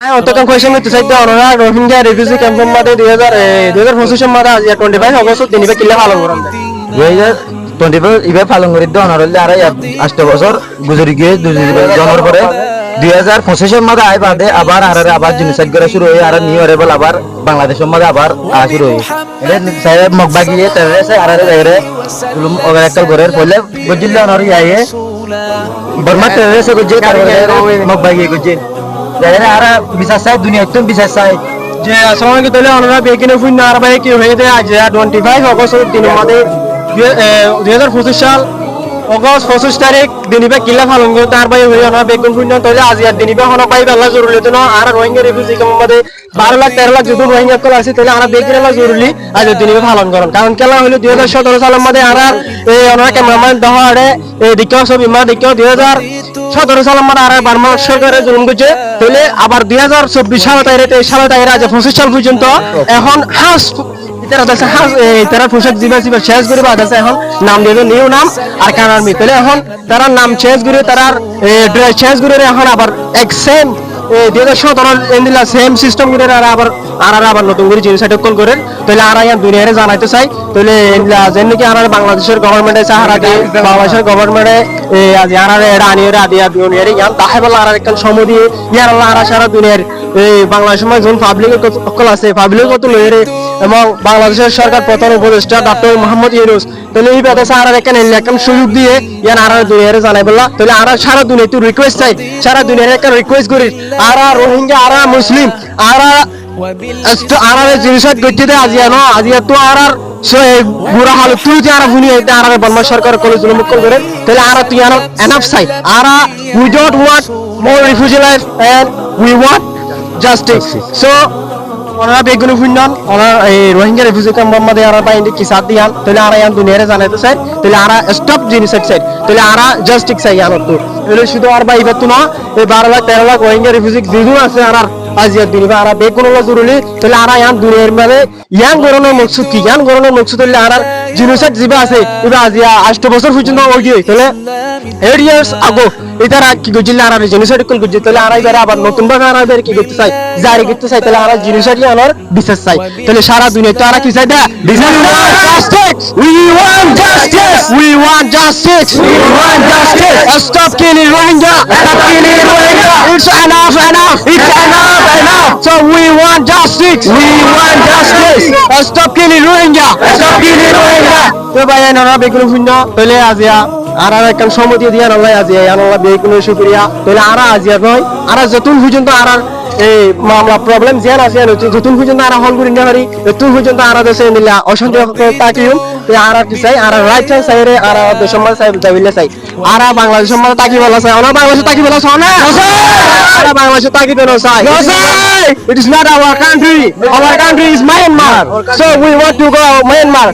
অন্তত question করতে চাইতে ওনারা রোহিঙ্গা রিফিউজি ক্যাম্পের মধ্যে 2025 মধ্যে আজ 25 অগস্ট দিনবে কিল্লা পালন করেন 2025 ইবে পালন করি দেওয়ার হলে আর 8 বছর গুজরি গিয়ে জন্মের পরে 2025 মধ্যে আই বাদে আবার আবার জিনিসাইড করা শুরু হয়ে আর নিউ অ্যারেবল আবার বাংলাদেশের মধ্যে আবার শুরু হয়ে এটা সাহেব মগবা গিয়ে তেরেসে আর এরে উলুম ওগা একটা ঘরের ফলে গজিল্লা নর ইয়ায়ে বর্মা তেরেসে গজে তারপরে মগবা গিয়ে গজে আর বিশ্বাস চাই দুনিয়া একদম বিশ্বাস চাই যে সময় কি তাহলে ওনারা বেকিনে ফুইন আর ভাই কি হয়ে যায় আজ 25 অগস্ট দিনের মধ্যে 2025 সাল অগস্ট 25 তারিখ দিনিবে কিল্লা পালন করে তার ভাই হয়ে ওনারা বেকিন ফুইন তাহলে আজ আর দিনিবে হন ভাই বেলা জরুরি তো না আর রোহিঙ্গা রিফিউজি ক্যাম্পের মধ্যে 12 লাখ 13 লাখ যদি রোহিঙ্গা কল আছে তাহলে আর বেকিনে লা জরুরি আজ দিনিবে পালন করেন কারণ কেলা হলো 2017 সালের মধ্যে আর এই ওনারা ক্যামেরাম্যান দহাড়ে এই দিকেও সব ইমা দিকেও 2017 সালের মধ্যে আর বার্মা সরকারের জুলুম করছে তাহলে আবার 2024 সালে তাইরে 23 সালে তাইরে আজ 25 সাল পর্যন্ত এখন হাস তারা দেশে হাস তারা পোশাক জিবা শেষ করে বাদাছে এখন নাম দিয়ে নিউ নাম আর কানারমি তাহলে এখন তারা নাম শেষ করে তারা ড্রেস শেষ করে এখন আবার এক সেম 2017 এন্ডিলা সেম সিস্টেম করে আবার নতুন করে জিনিস কল করে তাহলে আর ইয়ান দুনিয়ারে জানাইতে চাই তাহলে যেন নাকি আর বাংলাদেশের গভর্নমেন্টে সাহারা দিয়ে বাংলাদেশের গভর্নমেন্টে আজ আর রানিয়ে রাদিয়া দুনিয়ারে ইয়ান তাহে বলা আর একটা সময় দিয়ে ইয়ার আল্লাহ আর সারা দুনিয়ার এই বাংলাদেশের মধ্যে যখন পাবলিক কল আছে পাবলিক কত লইরে এবং বাংলাদেশের সরকার প্রধান উপদেষ্টা ডক্টর মোহাম্মদ ইউনূস তাহলে এই ব্যাপারে আর একটা সুযোগ দিয়ে ইয়ান আর দুনিয়ারে জানাই বললা তাহলে আর সারা দুনিয়া তুই রিকোয়েস্ট চাই সারা দুনিয়ারে একটা রিকোয়েস্ট করি আর রোহিঙ্গা আর মুসলিম আর জিনিস গতি দে আজিয়া তো আর বুড়া হাল তুই যে আর ভুনি আর বাংলা সরকার কলেজ মুক্ত করে তাহলে আর তুই আর এনাফ চাই আর we don't want more refugee life and we want justice so ওনারা বেগুনি ফুন্নন ওনারা এই রোহিঙ্গা রিফিউজি ক্যাম্পের মধ্যে আর বাইন্ডি কি সাথ দিয়ান তাহলে আর ইয়ান দুনিয়ারে জানাইতে চাই তাহলে আর স্টপ জিনিস চাই তাহলে আর জাস্টিস চাই ইয়ান তো এলে শুধু আর বাইবে তো না এই 12 লাখ 13 লাখ রোহিঙ্গা রিফিউজি দিদু আছে আর আজিয়ার দিনবা আর বেগুনি জরুরি তাহলে আর ইয়ান দুনিয়ার মধ্যে ইয়ান গরনের মকসুদ কি ইয়ান গরনের মকসুদ হলে আর জিনিসের জিবা আছে এবার আজিয়া 8 বছর পর্যন্ত ওই গিয়ে তাহলে 8 ইয়ার্স আগো এটারা কি গজিল্লা আর জিনিসের কল গজি তাহলে আর এবারে আবার নতুন ভাবে আর এবারে কি করতে চাই জারি করতে চাই তাহলে আর জিনিসের আনার বিশ্বাস চাই তাহলে সারা দুনিয়া তো আর কি চাই দা we want justice we want justice we want justice stop killing Rohingya stop killing Rohingya it's enough it's enough so we want justice stop killing Rohingya তো ভাই এনারা বেগুন শূন্য তাহলে আজিয়া আর একটা সম্মতি দিয়া নলাই আজিয়া আনাল্লাহ বেগুন শুকরিয়া তাহলে আর আজিয়া নয় আর যতক্ষণ পর্যন্ত আর এই মামলা প্রবলেম যেন আছে যতক্ষণ পর্যন্ত আর হল করি না পারি ততক্ষণ পর্যন্ত আর দেশে নিলা অশান্তি তাকিম আর কি চাই আর রাইট চাই রে আর দেশের মধ্যে চাই দাবিলে চাই আর বাংলাদেশের মধ্যে তাকি বলা চাই ওনা বাংলাদেশে তাকি বলা চাও না আর বাংলাদেশে তাকি দেন চাই it is not our country is Myanmar so we want to go Myanmar